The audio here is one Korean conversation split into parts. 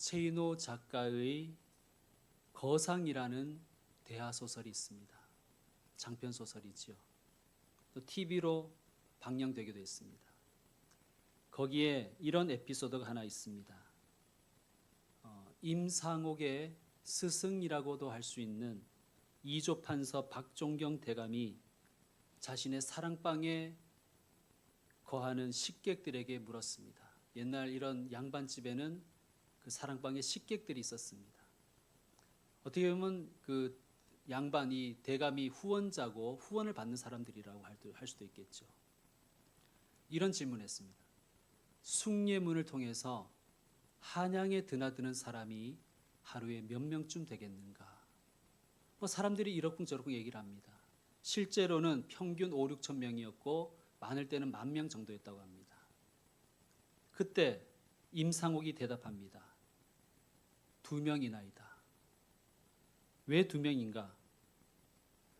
최인호 작가의 거상이라는 대하소설이 있습니다. 장편 소설이지요. 또 TV로 방영되기도 했습니다. 거기에 이런 에피소드가 하나 있습니다. 임상옥의 스승이라고도 할 수 있는 이조판서 박종경 대감이 자신의 사랑방에 거하는 식객들에게 물었습니다. 옛날 이런 양반집에는 그 사랑방에 식객들이 있었습니다. 어떻게 보면 그 양반이 대감이 후원자고 후원을 받는 사람들이라고 할 수도 있겠죠. 이런 질문했습니다. 숭례문을 통해서 한양에 드나드는 사람이 하루에 몇 명쯤 되겠는가? 사람들이 이러쿵저러쿵 얘기를 합니다. 실제로는 평균 5, 6천 명이었고 많을 때는 10,000명 정도였다고 합니다. 그때 임상옥이 대답합니다. 2명이나이다. 왜 2명인가?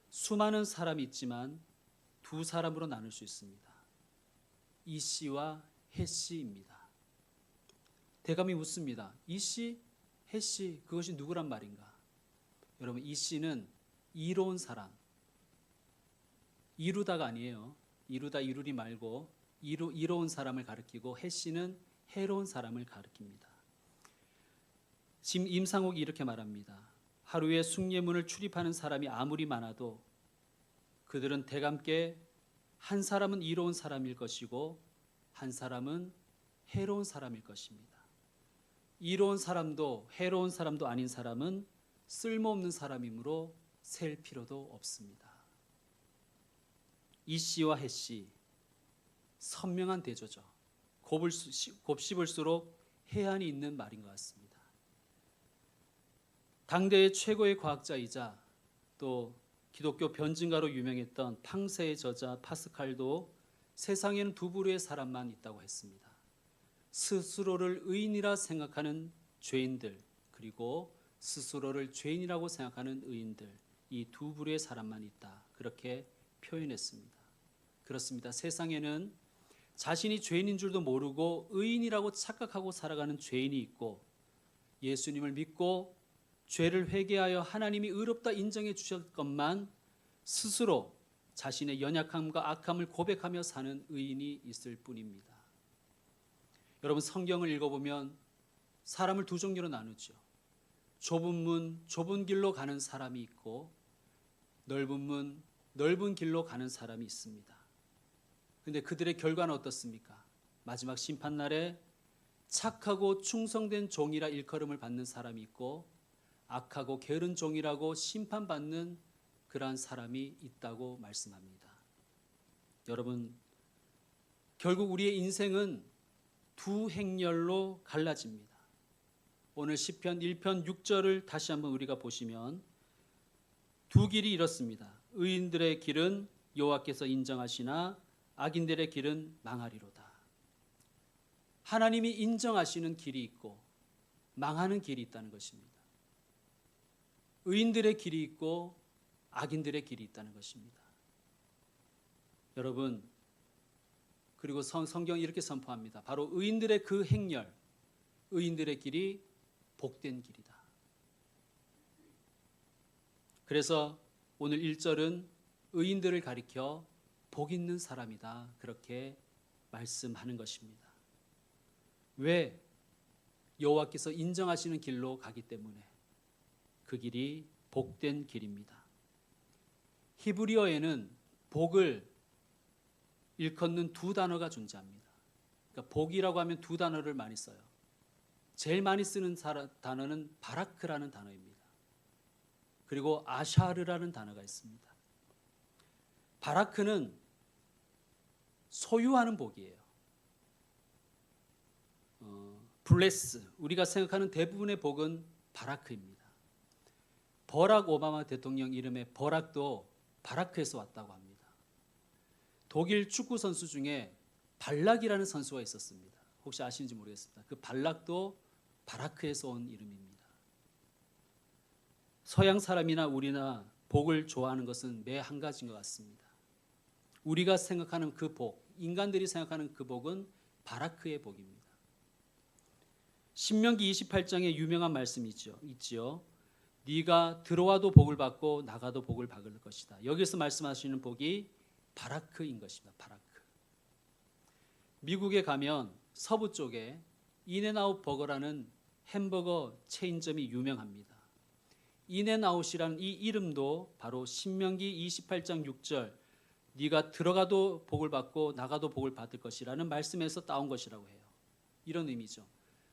수많은 사람이 있지만 2사람으로 나눌 수 있습니다. 이 씨와 해 씨입니다. 대감이 묻습니다. 이 씨, 해 씨, 그것이 누구란 말인가? 여러분, 이 씨는 이로운 사람, 이루다가 아니에요. 이루다 이루리 말고 이로운 사람을 가리키고 해 씨는 해로운 사람을 가리킵니다. 지금 임상옥이 이렇게 말합니다. 하루에 숭례문을 출입하는 사람이 아무리 많아도 그들은 대감께 한 사람은 이로운 사람일 것이고 한 사람은 해로운 사람일 것입니다. 이로운 사람도 해로운 사람도 아닌 사람은 쓸모없는 사람이므로 셀 필요도 없습니다. 이 씨와 해 씨, 선명한 대조죠. 곱씹을수록 해안이 있는 말인 것 같습니다. 당대의 최고의 과학자이자 또 기독교 변증가로 유명했던 팡세의 저자 파스칼도 세상에는 두 부류의 사람만 있다고 했습니다. 스스로를 의인이라 생각하는 죄인들, 그리고 스스로를 죄인이라고 생각하는 의인들, 이 두 부류의 사람만 있다. 그렇게 표현했습니다. 그렇습니다. 세상에는 자신이 죄인인 줄도 모르고 의인이라고 착각하고 살아가는 죄인이 있고, 예수님을 믿고 죄를 회개하여 하나님이 의롭다 인정해 주셨건만 스스로 자신의 연약함과 악함을 고백하며 사는 의인이 있을 뿐입니다. 여러분, 성경을 읽어보면 사람을 두 종류로 나누죠. 좁은 문, 좁은 길로 가는 사람이 있고 넓은 문, 넓은 길로 가는 사람이 있습니다. 그런데 그들의 결과는 어떻습니까? 마지막 심판날에 착하고 충성된 종이라 일컬음을 받는 사람이 있고 악하고 게으른 종이라고 심판받는 그러한 사람이 있다고 말씀합니다. 여러분, 결국 우리의 인생은 두 행렬로 갈라집니다. 오늘 시편 1편 6절을 다시 한번 우리가 보시면 두 길이 이렇습니다. 의인들의 길은 여호와께서 인정하시나 악인들의 길은 망하리로다. 하나님이 인정하시는 길이 있고 망하는 길이 있다는 것입니다. 의인들의 길이 있고 악인들의 길이 있다는 것입니다. 여러분, 그리고 성경이 이렇게 선포합니다. 바로 의인들의 그 행렬, 의인들의 길이 복된 길이다. 그래서 오늘 1절은 의인들을 가리켜 복 있는 사람이다. 그렇게 말씀하는 것입니다. 왜? 여호와께서 인정하시는 길로 가기 때문에 그 길이 복된 길입니다. 히브리어에는 복을 일컫는 두 단어가 존재합니다. 그러니까 복이라고 하면 두 단어를 많이 써요. 제일 많이 쓰는 단어는 바라크라는 단어입니다. 그리고 아샤르라는 단어가 있습니다. 바라크는 소유하는 복이에요. 블레스, 우리가 생각하는 대부분의 복은 바라크입니다. 버락 오바마 대통령 이름의 버락도 바라크에서 왔다고 합니다. 독일 축구 선수 중에 발락이라는 선수가 있었습니다. 혹시 아시는지 모르겠습니다. 그 발락도 바라크에서 온 이름입니다. 서양 사람이나 우리나 복을 좋아하는 것은 매 한 가지인 것 같습니다. 우리가 생각하는 그 복, 인간들이 생각하는 그 복은 바라크의 복입니다. 신명기 28장에 유명한 말씀이 있지요. 네가 들어와도 복을 받고 나가도 복을 받을 것이다. 여기서 말씀하시는 복이 바라크인 것입니다. 바라크. 미국에 가면 서부 쪽에 인앤아웃 버거라는 햄버거 체인점이 유명합니다. 인앤아웃이라는 이 이름도 바로 신명기 28장 6절 네가 들어가도 복을 받고 나가도 복을 받을 것이라는 말씀에서 따온 것이라고 해요. 이런 의미죠.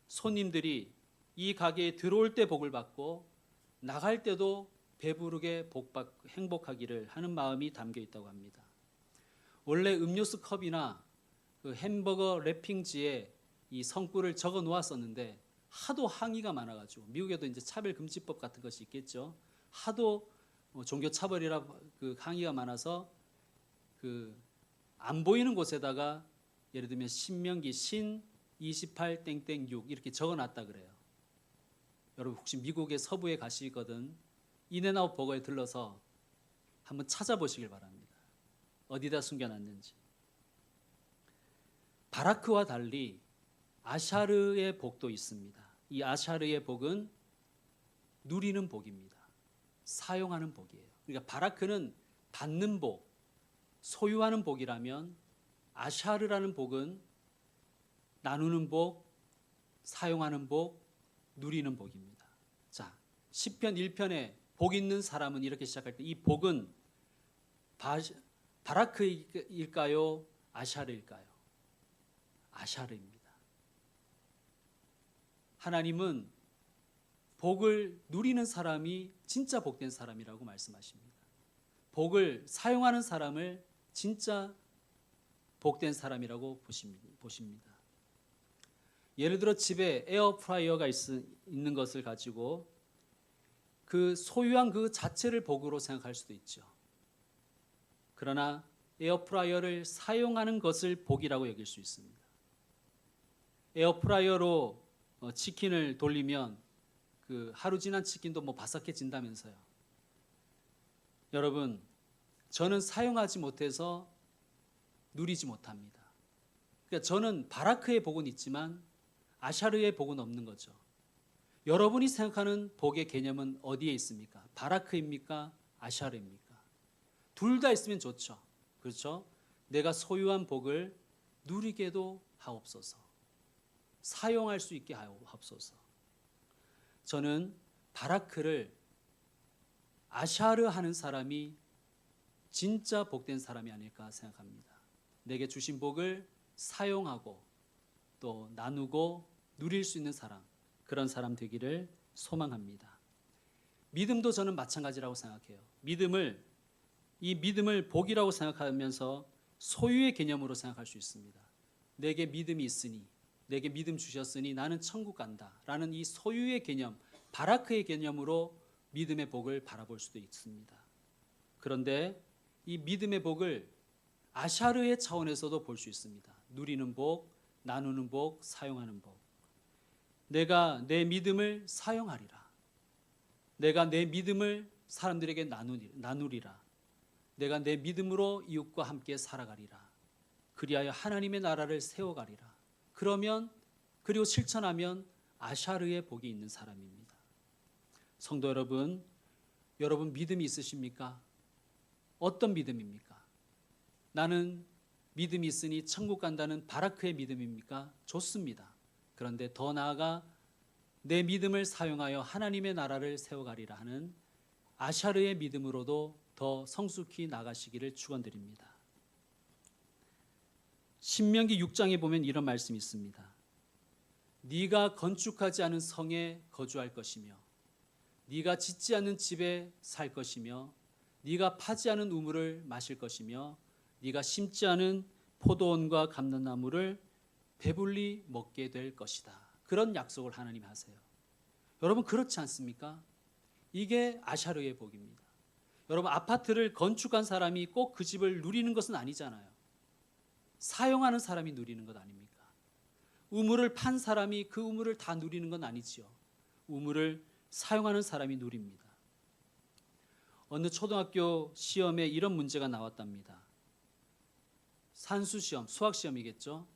손님들이 이 가게에 들어올 때 복을 받고 나갈 때도 배부르게 행복하기를 하는 마음이 담겨 있다고 합니다. 원래 음료수 컵이나 그 햄버거 랩핑지에 이 성구를 적어 놓았었는데 하도 항의가 많아가지고 미국에도 이제 차별금지법 같은 것이 있겠죠. 하도 종교 차별이라 그 항의가 많아서 그 안 보이는 곳에다가 예를 들면 신명기 신 28땡땡6 이렇게 적어놨다 그래요. 여러분 혹시 미국의 서부에 가시거든 인앤아웃 버거에 들러서 한번 찾아보시길 바랍니다. 어디다 숨겨놨는지. 바라크와 달리 아샤르의 복도 있습니다. 이 아샤르의 복은 누리는 복입니다. 사용하는 복이에요. 그러니까 바라크는 받는 복, 소유하는 복이라면 아샤르라는 복은 나누는 복, 사용하는 복, 누리는 복입니다. 자, 시편 1편에 복 있는 사람은 이렇게 시작할 때 이 복은 바라크일까요? 아샤르일까요? 아샤르입니다. 하나님은 복을 누리는 사람이 진짜 복된 사람이라고 말씀하십니다. 복을 사용하는 사람을 진짜 복된 사람이라고 보십니다. 예를 들어 집에 에어프라이어가 있는 것을 가지고 그 소유한 그 자체를 복으로 생각할 수도 있죠. 그러나 에어프라이어를 사용하는 것을 복이라고 여길 수 있습니다. 에어프라이어로 치킨을 돌리면 그 하루 지난 치킨도 뭐 바삭해진다면서요. 여러분, 저는 사용하지 못해서 누리지 못합니다. 그러니까 저는 바라크의 복은 있지만 아샤르의 복은 없는 거죠. 여러분이 생각하는 복의 개념은 어디에 있습니까? 바라크입니까? 아샤르입니까? 둘 다 있으면 좋죠. 그렇죠? 내가 소유한 복을 누리게도 하옵소서. 사용할 수 있게 하옵소서. 저는 바라크를 아샤르 하는 사람이 진짜 복된 사람이 아닐까 생각합니다. 내게 주신 복을 사용하고 또 나누고 누릴 수 있는 사람, 그런 사람 되기를 소망합니다. 믿음도 저는 마찬가지라고 생각해요. 이 믿음을 복이라고 생각하면서 소유의 개념으로 생각할 수 있습니다. 내게 믿음이 있으니, 내게 믿음 주셨으니 나는 천국 간다 라는 이 소유의 개념, 바라크의 개념으로 믿음의 복을 바라볼 수도 있습니다. 그런데 이 믿음의 복을 아샤르의 차원에서도 볼 수 있습니다. 누리는 복, 나누는 복, 사용하는 복. 내가 내 믿음을 사용하리라. 내가 내 믿음을 사람들에게 나누리라. 내가 내 믿음으로 이웃과 함께 살아가리라. 그리하여 하나님의 나라를 세워가리라. 그리고 실천하면 아샤르의 복이 있는 사람입니다. 성도 여러분, 여러분 믿음이 있으십니까? 어떤 믿음입니까? 나는 믿음이 있으니 천국 간다는 바라크의 믿음입니까? 좋습니다. 그런데 더 나아가 내 믿음을 사용하여 하나님의 나라를 세워가리라 하는 아샤르의 믿음으로도 더 성숙히 나가시기를 축원드립니다. 신명기 6장에 보면 이런 말씀이 있습니다. 네가 건축하지 않은 성에 거주할 것이며 네가 짓지 않은 집에 살 것이며 네가 파지 않은 우물을 마실 것이며 네가 심지 않은 포도원과 감람나무를 배불리 먹게 될 것이다. 그런 약속을 하나님이 하세요. 여러분 그렇지 않습니까? 이게 아샤르의 복입니다. 여러분 아파트를 건축한 사람이 꼭 그 집을 누리는 것은 아니잖아요. 사용하는 사람이 누리는 것 아닙니까? 우물을 판 사람이 그 우물을 다 누리는 건 아니지요. 우물을 사용하는 사람이 누립니다. 어느 초등학교 시험에 이런 문제가 나왔답니다. 산수시험, 수학시험이겠죠.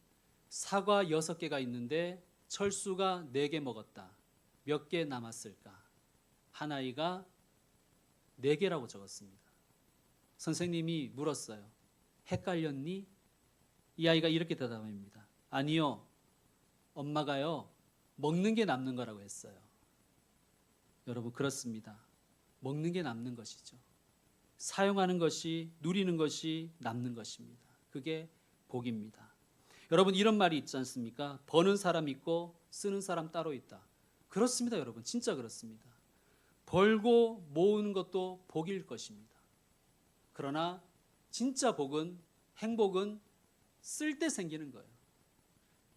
사과 6개가 있는데 철수가 4개 먹었다. 몇 개 남았을까? 한 아이가 4개라고 적었습니다. 선생님이 물었어요. 헷갈렸니? 이 아이가 이렇게 대답합니다. 아니요. 엄마가요. 먹는 게 남는 거라고 했어요. 여러분 그렇습니다. 먹는 게 남는 것이죠. 사용하는 것이, 누리는 것이 남는 것입니다. 그게 복입니다. 여러분 이런 말이 있지 않습니까? 버는 사람 있고 쓰는 사람 따로 있다. 그렇습니다, 여러분. 진짜 그렇습니다. 벌고 모으는 것도 복일 것입니다. 그러나 진짜 복은, 행복은 쓸 때 생기는 거예요.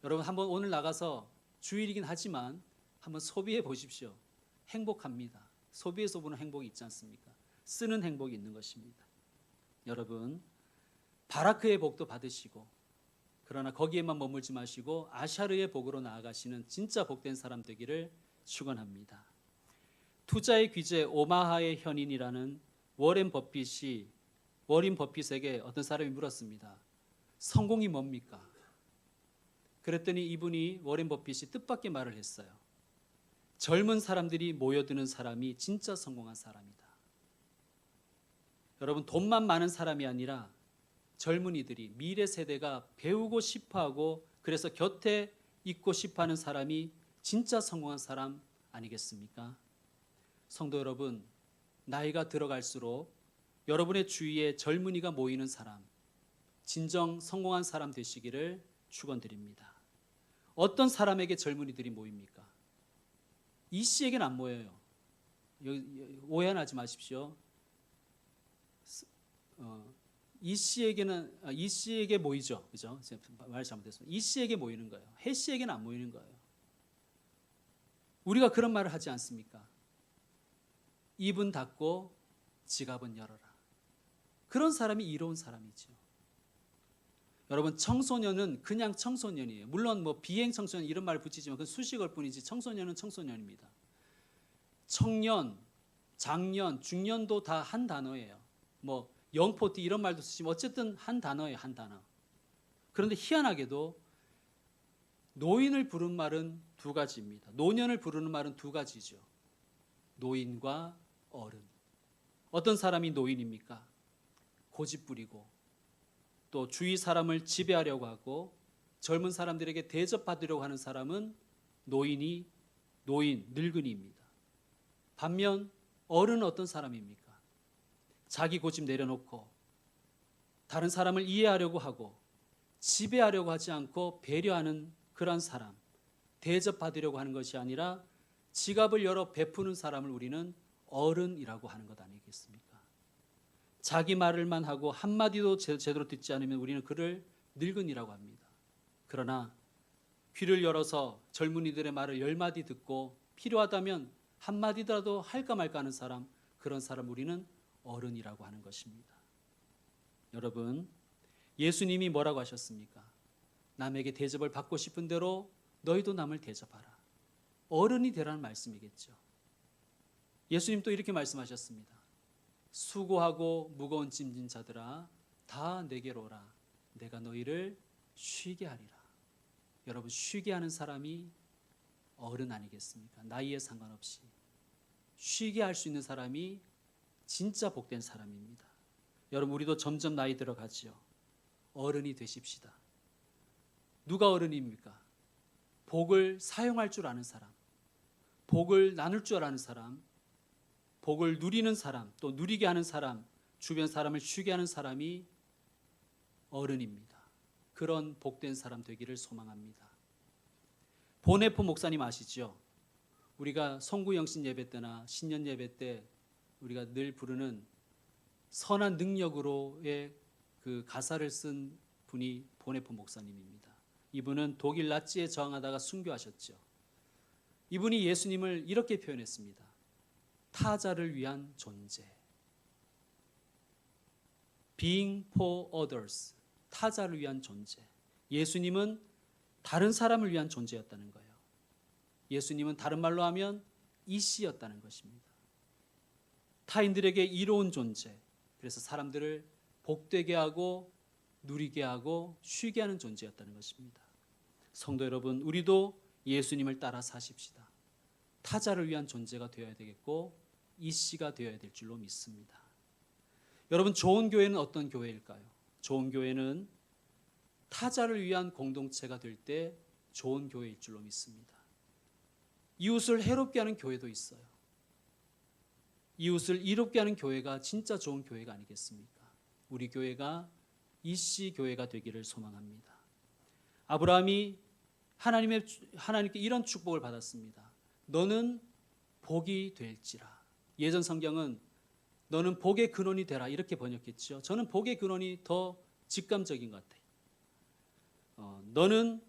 여러분 한번 오늘 나가서 주일이긴 하지만 한번 소비해 보십시오. 행복합니다. 소비에서 보는 행복이 있지 않습니까? 쓰는 행복이 있는 것입니다. 여러분 바라크의 복도 받으시고 그러나 거기에만 머물지 마시고 아샤르의 복으로 나아가시는 진짜 복된 사람 되기를 축원합니다. 투자의 귀재 오마하의 현인이라는 워렌 버핏에게 어떤 사람이 물었습니다. 성공이 뭡니까? 그랬더니 이분이 워렌 버핏이 뜻밖의 말을 했어요. 젊은 사람들이 모여드는 사람이 진짜 성공한 사람이다. 여러분 돈만 많은 사람이 아니라 젊은이들이 미래 세대가 배우고 싶어하고 그래서 곁에 있고 싶어하는 사람이 진짜 성공한 사람 아니겠습니까? 성도 여러분, 나이가 들어갈수록 여러분의 주위에 젊은이가 모이는 사람, 진정 성공한 사람 되시기를 축원드립니다. 어떤 사람에게 젊은이들이 모입니까? 이 씨에게는 안 모여요. 오해하지 마십시오. 이 씨에게 모이죠, 그죠? 말 잘못했습니다. 이 씨에게 모이는 거예요. 해 씨에게는 안 모이는 거예요. 우리가 그런 말을 하지 않습니까? 입은 닫고 지갑은 열어라. 그런 사람이 이로운 사람이죠. 여러분 청소년은 그냥 청소년이에요. 물론 뭐 비행 청소년 이런 말을 붙이지만 그건 수식어일 뿐이지 청소년은 청소년입니다. 청년, 장년, 중년도 다 한 단어예요. 뭐 영포티 이런 말도 쓰지만 어쨌든 한 단어예요, 한 단어. 그런데 희한하게도 노인을 부르는 말은 2가지입니다. 노년을 부르는 말은 2가지죠. 노인과 어른. 어떤 사람이 노인입니까? 고집부리고 또 주위 사람을 지배하려고 하고 젊은 사람들에게 대접받으려고 하는 사람은 노인, 늙은이입니다. 반면 어른은 어떤 사람입니까? 자기 고집 내려놓고 다른 사람을 이해하려고 하고 지배하려고 하지 않고 배려하는 그런 사람, 대접받으려고 하는 것이 아니라 지갑을 열어 베푸는 사람을 우리는 어른이라고 하는 것 아니겠습니까? 자기 말을만 하고 한마디도 제대로 듣지 않으면 우리는 그를 늙은이라고 합니다. 그러나 귀를 열어서 젊은이들의 말을 10마디 듣고 필요하다면 한마디라도 할까 말까 하는 사람, 그런 사람 우리는 어른이라고 하는 것입니다. 여러분, 예수님이 뭐라고 하셨습니까? 남에게 대접을 받고 싶은 대로 너희도 남을 대접하라. 어른이 되라는 말씀이겠죠. 예수님 또 이렇게 말씀하셨습니다. 수고하고 무거운 짐진 자들아 다 내게로 오라. 내가 너희를 쉬게 하리라. 여러분 쉬게 하는 사람이 어른 아니겠습니까? 나이에 상관없이 쉬게 할 수 있는 사람이 진짜 복된 사람입니다. 여러분 우리도 점점 나이 들어가지요. 어른이 되십시다. 누가 어른입니까? 복을 사용할 줄 아는 사람, 복을 나눌 줄 아는 사람, 복을 누리는 사람, 또 누리게 하는 사람, 주변 사람을 쉬게 하는 사람이 어른입니다. 그런 복된 사람 되기를 소망합니다. 보네포 목사님 아시죠? 우리가 송구영신 예배 때나 신년 예배 때 우리가 늘 부르는 선한 능력으로의 그 가사를 쓴 분이 보네포 목사님입니다. 이분은 독일 나치에 저항하다가 순교하셨죠. 이분이 예수님을 이렇게 표현했습니다. 타자를 위한 존재. Being for others. 타자를 위한 존재. 예수님은 다른 사람을 위한 존재였다는 거예요. 예수님은 다른 말로 하면 이씨였다는 것입니다. 타인들에게 이로운 존재. 그래서 사람들을 복되게 하고 누리게 하고 쉬게 하는 존재였다는 것입니다. 성도 여러분, 우리도 예수님을 따라 사십시다. 타자를 위한 존재가 되어야 되겠고 이씨가 되어야 될 줄로 믿습니다. 여러분, 좋은 교회는 어떤 교회일까요? 좋은 교회는 타자를 위한 공동체가 될 때 좋은 교회일 줄로 믿습니다. 이웃을 해롭게 하는 교회도 있어요. 이웃을 이롭게 하는 교회가 진짜 좋은 교회가 아니겠습니까? 우리 교회가 이씨 교회가 되기를 소망합니다. 아브라함이 하나님께 이런 축복을 받았습니다. 너는 복이 될지라. 예전 성경은 너는 복의 근원이 되라 이렇게 번역했죠. 저는 복의 근원이 더 직감적인 것 같아요. 너는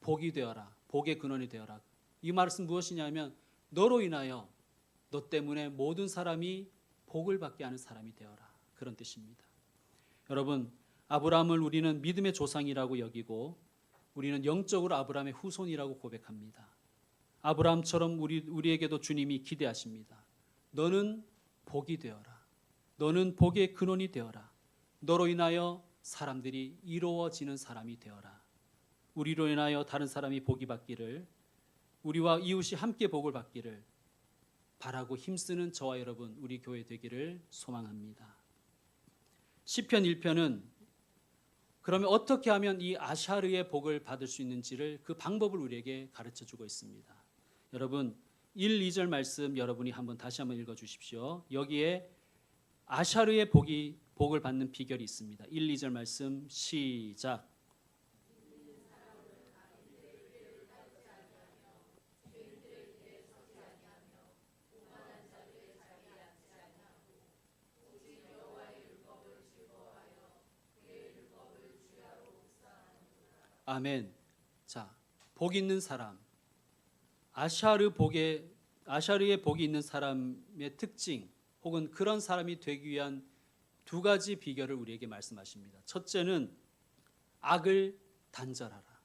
복이 되어라. 복의 근원이 되어라. 이 말씀 무엇이냐면 너로 인하여 너 때문에 모든 사람이 복을 받게 하는 사람이 되어라. 그런 뜻입니다. 여러분, 아브라함을 우리는 믿음의 조상이라고 여기고 우리는 영적으로 아브라함의 후손이라고 고백합니다. 아브라함처럼 우리에게도 주님이 기대하십니다. 너는 복이 되어라. 너는 복의 근원이 되어라. 너로 인하여 사람들이 이루어지는 사람이 되어라. 우리로 인하여 다른 사람이 복이 받기를, 우리와 이웃이 함께 복을 받기를 바라고 힘쓰는 저와 여러분, 우리 교회 되기를 소망합니다. 시편 1편은 그러면 어떻게 하면 이 아샤르의 복을 받을 수 있는지를, 그 방법을 우리에게 가르쳐 주고 있습니다. 여러분, 1, 2절 말씀 여러분이 다시 한번 읽어 주십시오. 여기에 아샤르의 복을 받는 비결이 있습니다. 1, 2절 말씀 시작. 아멘. 자, 복 있는 사람, 아샤르의 복이 있는 사람의 특징, 혹은 그런 사람이 되기 위한 두 가지 비결을 우리에게 말씀하십니다. 첫째는 악을 단절하라.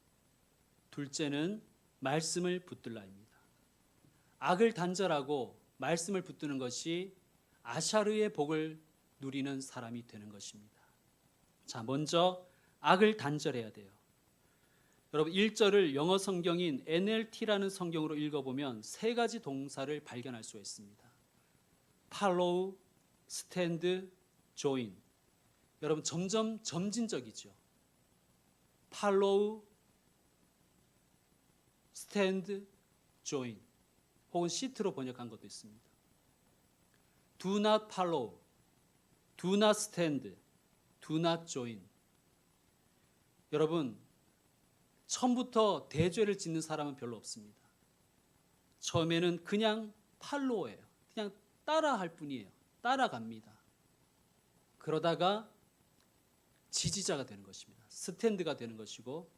둘째는 말씀을 붙들라입니다. 악을 단절하고 말씀을 붙드는 것이 아샤르의 복을 누리는 사람이 되는 것입니다. 자, 먼저 악을 단절해야 돼요. 여러분, 1절을 영어 성경인 NLT라는 성경으로 읽어보면 세 가지 동사를 발견할 수가 있습니다. follow, stand, join. 여러분, 점점 점진적이죠. follow, stand, join. 혹은 시트로 번역한 것도 있습니다. do not follow, do not stand, do not join. 여러분, 처음부터 대죄를 짓는 사람은 별로 없습니다. 처음에는 그냥 팔로우예요. 그냥 따라할 뿐이에요. 따라갑니다. 그러다가 지지자가 되는 것입니다. 스탠드가 되는 것이고,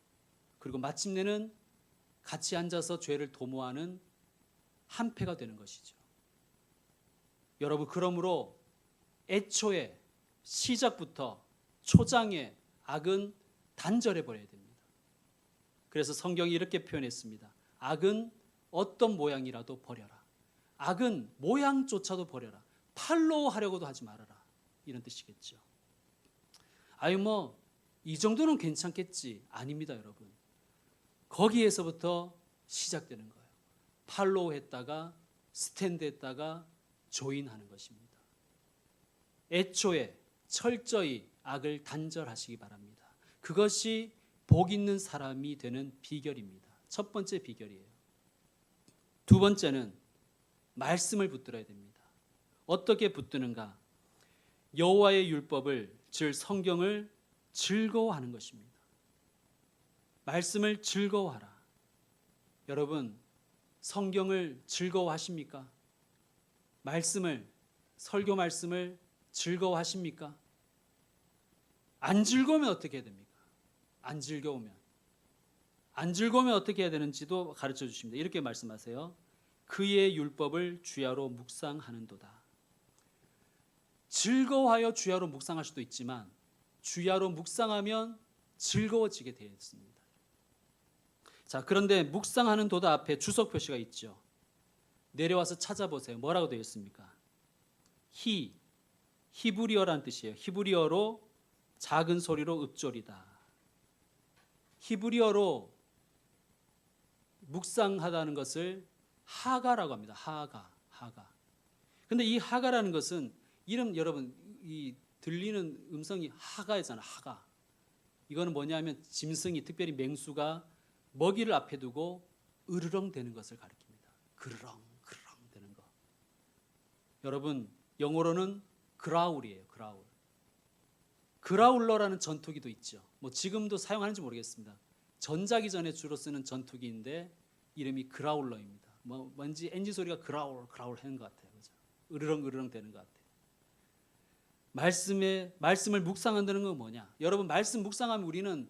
그리고 마침내는 같이 앉아서 죄를 도모하는 한패가 되는 것이죠. 여러분, 그러므로 애초에 시작부터 초장에 악은 단절해 버려야 됩니다. 그래서 성경이 이렇게 표현했습니다. 악은 어떤 모양이라도 버려라. 악은 모양조차도 버려라. 팔로우 하려고도 하지 말아라. 이런 뜻이겠죠. 이 정도는 괜찮겠지. 아닙니다, 여러분. 거기에서부터 시작되는 거예요. 팔로우 했다가 스탠드 했다가 조인하는 것입니다. 애초에 철저히 악을 단절하시기 바랍니다. 그것이 복 있는 사람이 되는 비결입니다. 첫 번째 비결이에요. 두 번째는 말씀을 붙들어야 됩니다. 어떻게 붙드는가? 여호와의 율법을, 즉 성경을 즐거워하는 것입니다. 말씀을 즐거워하라. 여러분, 성경을 즐거워하십니까? 설교 말씀을 즐거워하십니까? 안 즐거우면 어떻게 해야 됩니까? 안 즐거우면 어떻게 해야 되는지도 가르쳐 주십니다. 이렇게 말씀하세요. 그의 율법을 주야로 묵상하는도다. 즐거워하여 주야로 묵상할 수도 있지만 주야로 묵상하면 즐거워지게 되어 있습니다. 자, 그런데 묵상하는도다 앞에 주석 표시가 있죠. 내려와서 찾아보세요. 뭐라고 되어 있습니까? 히브리어라는 뜻이에요. 히브리어로 작은 소리로 읊조리다. 히브리어로 묵상하다는 것을 하가라고 합니다. 하가. 근데 이 하가라는 것은 이름 여러분 이 들리는 음성이 하가잖아. 하가. 이거는 뭐냐면 짐승이 특별히 맹수가 먹이를 앞에 두고 으르렁 대는 것을 가리킵니다. 그르렁 되는 거. 여러분 영어로는 그라울이에요. 그라울러라는 전투기도 있죠. 뭐 지금도 사용하는지 모르겠습니다. 전자기 전에 주로 쓰는 전투기인데 이름이 그라울러입니다. 뭐 뭔지 엔진 소리가 그라울 하는 것 같아요. 그죠? 으르렁 되는 것 같아요. 말씀을 묵상한다는 건 뭐냐? 여러분 말씀 묵상하면 우리는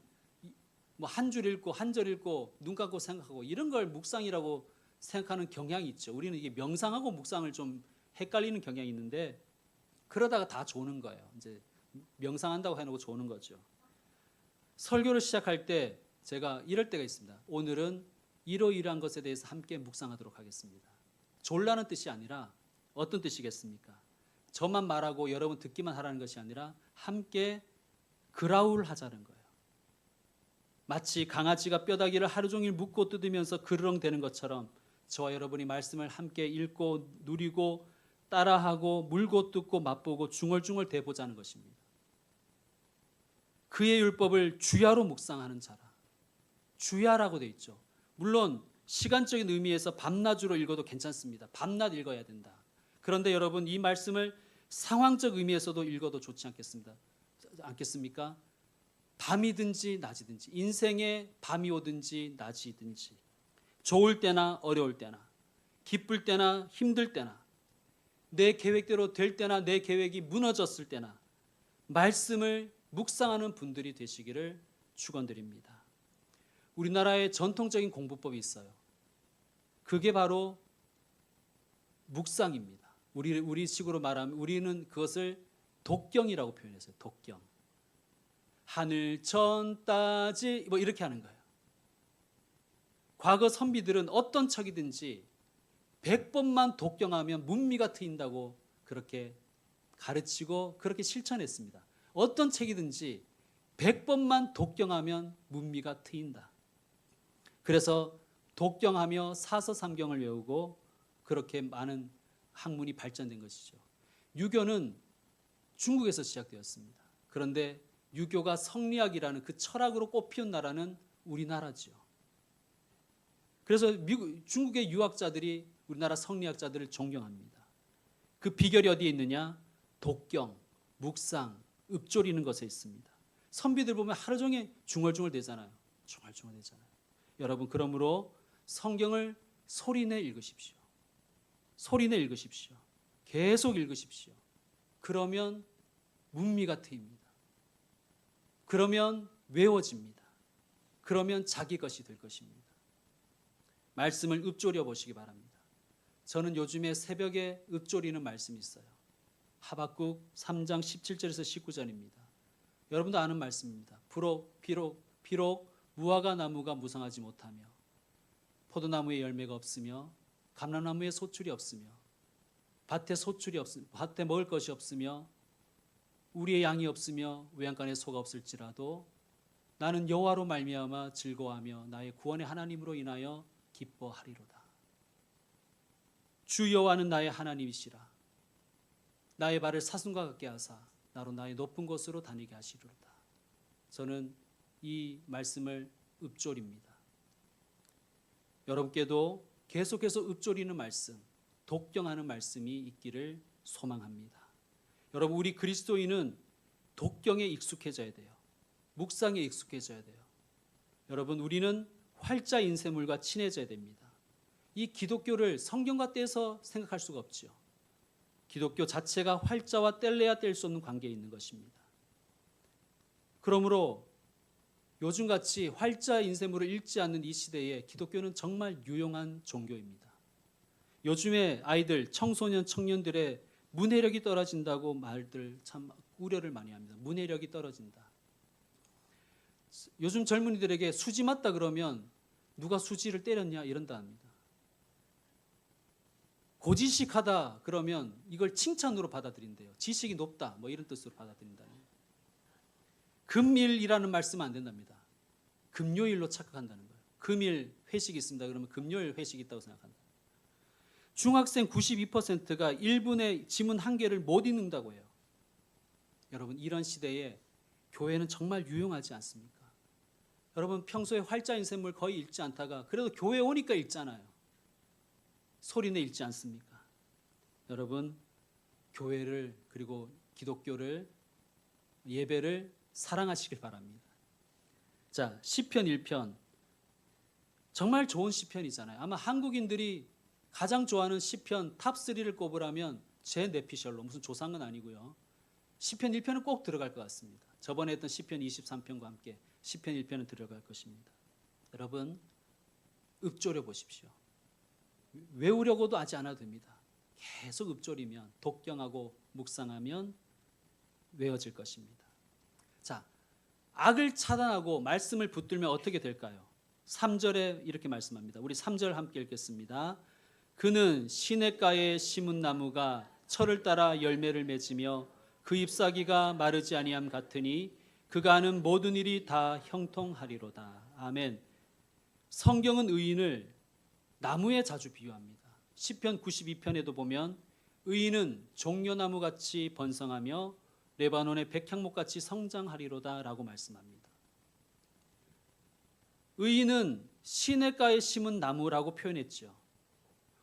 뭐 한 줄 읽고 한 절 읽고 눈 감고 생각하고 이런 걸 묵상이라고 생각하는 경향이 있죠. 우리는 이게 명상하고 묵상을 좀 헷갈리는 경향이 있는데 그러다가 다 조는 거예요. 이제 명상한다고 해놓고 조는 거죠. 설교를 시작할 때 제가 이럴 때가 있습니다. 오늘은 이러이러한 것에 대해서 함께 묵상하도록 하겠습니다. 졸라는 뜻이 아니라 어떤 뜻이겠습니까? 저만 말하고 여러분 듣기만 하라는 것이 아니라 함께 그라울하자는 거예요. 마치 강아지가 뼈다귀를 하루 종일 묶고 뜯으면서 그르렁대는 것처럼 저와 여러분이 말씀을 함께 읽고 누리고 따라하고 물고 뜯고 맛보고 중얼중얼 대보자는 것입니다. 그의 율법을 주야로 묵상하는 자라. 주야라고 돼 있죠. 물론 시간적인 의미에서 밤낮으로 읽어도 괜찮습니다. 밤낮 읽어야 된다. 그런데 여러분 이 말씀을 상황적 의미에서도 읽어도 좋지 않겠습니까? 밤이든지 낮이든지 인생에 밤이 오든지 낮이든지 좋을 때나 어려울 때나 기쁠 때나 힘들 때나 내 계획대로 될 때나 내 계획이 무너졌을 때나 말씀을 묵상하는 분들이 되시기를 축원드립니다. 우리나라의 전통적인 공부법이 있어요. 그게 바로 묵상입니다. 우리 식으로 말하면 우리는 그것을 독경이라고 표현했어요. 독경. 하늘 천 따지 뭐 이렇게 하는 거예요. 과거 선비들은 어떤 척이든지 100번만 독경하면 문미가 트인다고 그렇게 가르치고 그렇게 실천했습니다. 어떤 책이든지 100번만 독경하면 문미가 트인다. 그래서 독경하며 사서삼경을 외우고 그렇게 많은 학문이 발전된 것이죠. 유교는 중국에서 시작되었습니다. 그런데 유교가 성리학이라는 그 철학으로 꽃피운 나라는 우리나라죠. 그래서 중국의 유학자들이 우리나라 성리학자들을 존경합니다. 그 비결이 어디에 있느냐? 독경, 묵상, 읊조리는 것에 있습니다. 선비들 보면 하루 종일 중얼중얼 대잖아요. 여러분 그러므로 성경을 소리내 읽으십시오. 계속 읽으십시오. 그러면 문미가 트입니다. 그러면 외워집니다. 그러면 자기 것이 될 것입니다. 말씀을 읊조려 보시기 바랍니다. 저는 요즘에 새벽에 읊조리는 말씀이 있어요. 하박국 3장 17절에서 19절입니다. 여러분도 아는 말씀입니다. 비록 무화과 나무가 무성하지 못하며 포도나무에 열매가 없으며 감람나무에 소출이 없으며 밭에 먹을 것이 없으며 우리의 양이 없으며 외양간에 소가 없을지라도 나는 여호와로 말미암아 즐거워하며 나의 구원의 하나님으로 인하여 기뻐하리로다. 주 여호와는 나의 하나님이시라. 나의 발을 사슴과 같게 하사 나로 나의 높은 곳으로 다니게 하시리로다. 저는 이 말씀을 읊조립니다. 여러분께도 계속해서 읊조리는 말씀, 독경하는 말씀이 있기를 소망합니다. 여러분 우리 그리스도인은 독경에 익숙해져야 돼요. 묵상에 익숙해져야 돼요. 여러분 우리는 활자 인쇄물과 친해져야 됩니다. 이 기독교를 성경과 떼서 생각할 수가 없죠. 기독교 자체가 활자와 뗄래야 뗄 수 없는 관계에 있는 것입니다. 그러므로 요즘같이 활자 인쇄물을 읽지 않는 이 시대에 기독교는 정말 유용한 종교입니다. 요즘에 아이들, 청소년, 청년들의 문해력이 떨어진다고 말들 참 우려를 많이 합니다. 문해력이 떨어진다. 요즘 젊은이들에게 수지 맞다 그러면 누가 수지를 때렸냐 이런다 합니다. 고지식하다 그러면 이걸 칭찬으로 받아들인대요. 지식이 높다 뭐 이런 뜻으로 받아들인다. 금일이라는 말씀은 안 된답니다. 금요일로 착각한다는 거예요. 금일 회식이 있습니다. 그러면 금요일 회식이 있다고 생각한다. 중학생 92%가 1분의 지문 한 개를 못 읽는다고 해요. 여러분, 이런 시대에 교회는 정말 유용하지 않습니까? 여러분, 평소에 활자 인쇄물 거의 읽지 않다가 그래도 교회 오니까 읽잖아요. 소리내 읽지 않습니까? 여러분, 교회를 그리고 기독교를, 예배를 사랑하시길 바랍니다. 자, 시편 1편 정말 좋은 시편이잖아요. 아마 한국인들이 가장 좋아하는 시편 탑3를 꼽으라면 제 내피셜로, 무슨 조상은 아니고요, 시편 1편은 꼭 들어갈 것 같습니다. 저번에 했던 시편 23편과 함께 시편 1편은 들어갈 것입니다. 여러분, 읊조려 보십시오. 외우려고도 하지 않아도 됩니다. 계속 읊조리면, 독경하고 묵상하면 외워질 것입니다. 자, 악을 차단하고 말씀을 붙들면 어떻게 될까요? 3절에 이렇게 말씀합니다. 우리 3절 함께 읽겠습니다. 그는 시냇가에 심은 나무가 철을 따라 열매를 맺으며 그 잎사귀가 마르지 아니함 같으니 그가 하는 모든 일이 다 형통하리로다. 아멘. 성경은 의인을 나무에 자주 비유합니다. 시편 92편에도 보면 의인은 종려나무 같이 번성하며 레바논의 백향목 같이 성장하리로다 라고 말씀합니다. 의인은 시냇가에 심은 나무라고 표현했죠.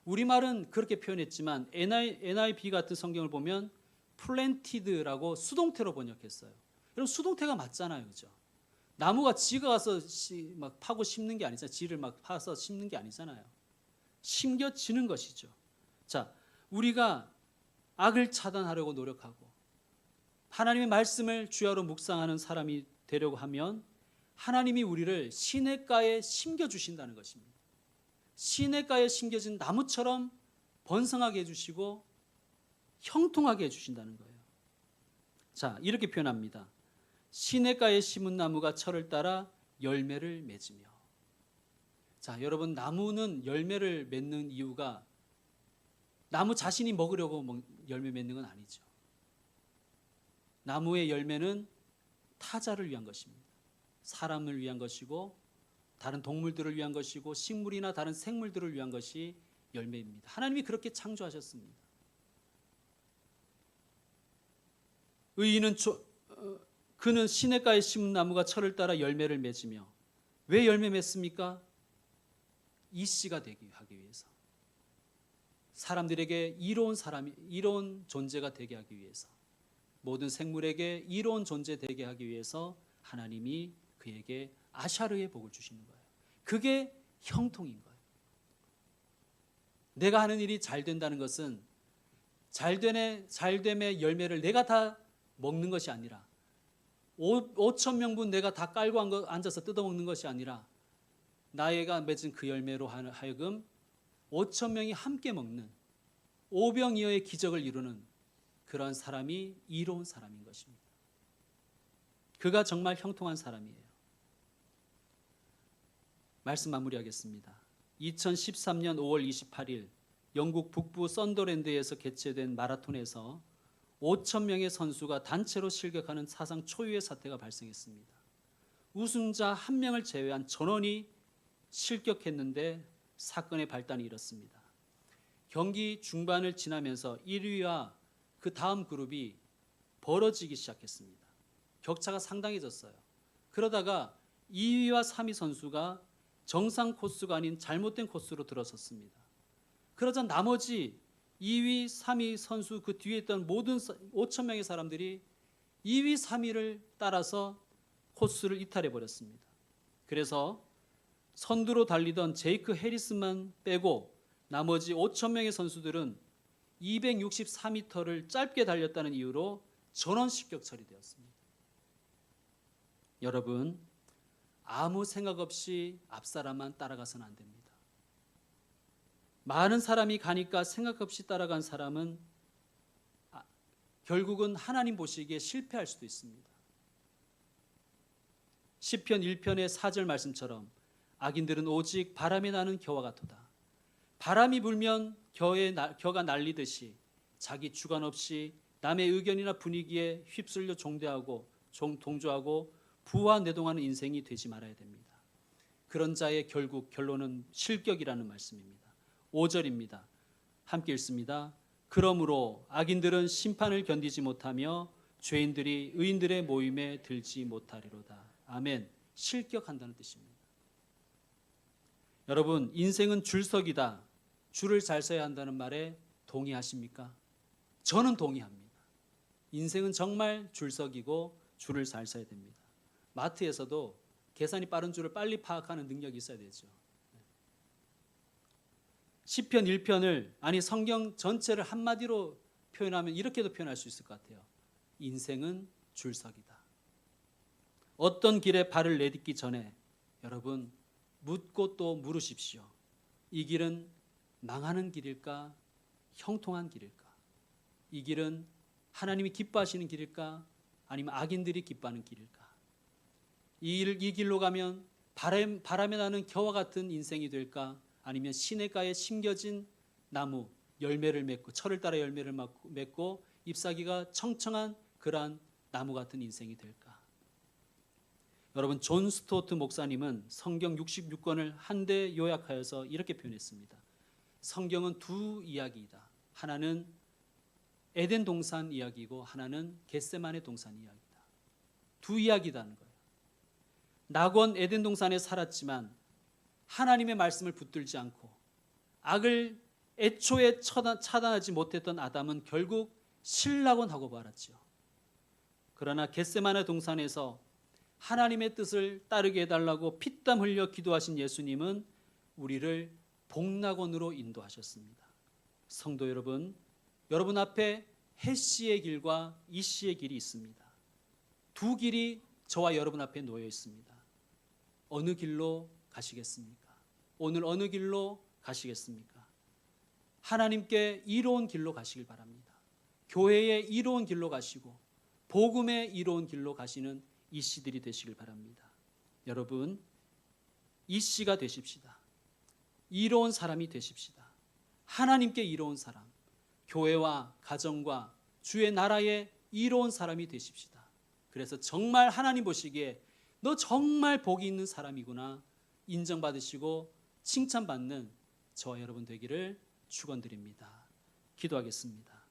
우리말은 그렇게 표현했지만 NIV 같은 성경을 보면 플랜티드라고 수동태로 번역했어요. 여러분, 수동태가 맞잖아요, 그죠? 나무가 지가 가서 막 파고 심는 게 아니잖아요. 지를 막 파서 심는 게 아니잖아요. 심겨지는 것이죠. 자, 우리가 악을 차단하려고 노력하고 하나님의 말씀을 주야로 묵상하는 사람이 되려고 하면 하나님이 우리를 시냇가에 심겨주신다는 것입니다. 시냇가에 심겨진 나무처럼 번성하게 해주시고 형통하게 해주신다는 거예요. 자, 이렇게 표현합니다. 시냇가에 심은 나무가 철을 따라 열매를 맺으며. 자, 여러분, 나무는 열매를 맺는 이유가 나무 자신이 먹으려고 열매 맺는 건 아니죠. 나무의 열매는 타자를 위한 것입니다. 사람을 위한 것이고 다른 동물들을 위한 것이고 식물이나 다른 생물들을 위한 것이 열매입니다. 하나님이 그렇게 창조하셨습니다. 의인은 그는 시냇가에 심은 나무가 철을 따라 열매를 맺으며. 왜 열매 맺습니까? 이씨가 되기 하기 위해서. 사람들에게 이로운 존재가 되게 하기 위해서. 모든 생물에게 이로운 존재 되게 하기 위해서 하나님이 그에게 아샤르의 복을 주시는 거예요. 그게 형통인 거예요. 내가 하는 일이 잘 된다는 것은 잘됨의 열매를 내가 다 먹는 것이 아니라 5천 명분 내가 다 깔고 앉아서 뜯어먹는 것이 아니라 나이가 맺은 그 열매로 하여금 5천 명이 함께 먹는 오병이어의 기적을 이루는 그런 사람이 이로운 사람인 것입니다. 그가 정말 형통한 사람이에요. 말씀 마무리하겠습니다. 2013년 5월 28일 영국 북부 썬더랜드에서 개최된 마라톤에서 5천 명의 선수가 단체로 실격하는 사상 초유의 사태가 발생했습니다. 우승자 한 명을 제외한 전원이 실격했는데 사건의 발단이 이렇습니다. 경기 중반을 지나면서 1위와 그 다음 그룹이 벌어지기 시작했습니다. 격차가 상당해졌어요. 그러다가 2위와 3위 선수가 정상 코스가 아닌 잘못된 코스로 들어섰습니다. 그러자 나머지 2위, 3위 선수 그 뒤에 있던 모든 5천 명의 사람들이 2위, 3위를 따라서 코스를 이탈해 버렸습니다. 그래서 선두로 달리던 제이크 해리스만 빼고 나머지 5천 명의 선수들은 264m를 짧게 달렸다는 이유로 전원 실격 처리되었습니다. 여러분, 아무 생각 없이 앞사람만 따라가서는 안 됩니다. 많은 사람이 가니까 생각 없이 따라간 사람은 결국은 하나님 보시기에 실패할 수도 있습니다. 시편 1편의 4절 말씀처럼 악인들은 오직 바람에 나는 겨와 같도다. 바람이 불면 겨가 날리듯이 자기 주관 없이 남의 의견이나 분위기에 휩쓸려 동조하고 부와 내동하는 인생이 되지 말아야 됩니다. 그런 자의 결국 결론은 실격이라는 말씀입니다. 5절입니다. 함께 읽습니다. 그러므로 악인들은 심판을 견디지 못하며 죄인들이 의인들의 모임에 들지 못하리로다. 아멘. 실격한다는 뜻입니다. 여러분, 인생은 줄서기다. 줄을 잘 서야 한다는 말에 동의하십니까? 저는 동의합니다. 인생은 정말 줄서기고 줄을 잘 서야 됩니다. 마트에서도 계산이 빠른 줄을 빨리 파악하는 능력이 있어야 되죠. 시편 1편을 아니 성경 전체를 한마디로 표현하면 이렇게도 표현할 수 있을 것 같아요. 인생은 줄서기다. 어떤 길에 발을 내딛기 전에 여러분 묻고 또 물으십시오. 이 길은 망하는 길일까? 형통한 길일까? 이 길은 하나님이 기뻐하시는 길일까? 아니면 악인들이 기뻐하는 길일까? 이 길로 가면 바람에 나는 겨와 같은 인생이 될까? 아니면 시냇가에 심겨진 나무 열매를 맺고 철을 따라 열매를 맺고 잎사귀가 청청한 그러한 나무 같은 인생이 될까? 여러분, 존 스토트 목사님은 성경 66권을 한데 요약하여서 이렇게 표현했습니다. 성경은 두 이야기이다. 하나는 에덴 동산 이야기이고 하나는 겟세마네 동산 이야기다. 두 이야기다는 거예요. 낙원 에덴 동산에 살았지만 하나님의 말씀을 붙들지 않고 악을 애초에 차단하지 못했던 아담은 결국 신락원하고 말았죠. 그러나 겟세마네 동산에서 하나님의 뜻을 따르게 해달라고 피땀 흘려 기도하신 예수님은 우리를 복락원으로 인도하셨습니다. 성도 여러분, 여러분 앞에 해씨의 길과 이씨의 길이 있습니다. 두 길이 저와 여러분 앞에 놓여 있습니다. 어느 길로 가시겠습니까? 오늘 어느 길로 가시겠습니까? 하나님께 이로운 길로 가시길 바랍니다. 교회의 이로운 길로 가시고 복음의 이로운 길로 가시는 이씨들이 되시길 바랍니다. 여러분, 이씨가 되십시다. 이로운 사람이 되십시다. 하나님께 이로운 사람, 교회와 가정과 주의 나라에 이로운 사람이 되십시다. 그래서 정말 하나님 보시기에 너 정말 복이 있는 사람이구나 인정받으시고 칭찬받는 저와 여러분 되기를 축원드립니다. 기도하겠습니다.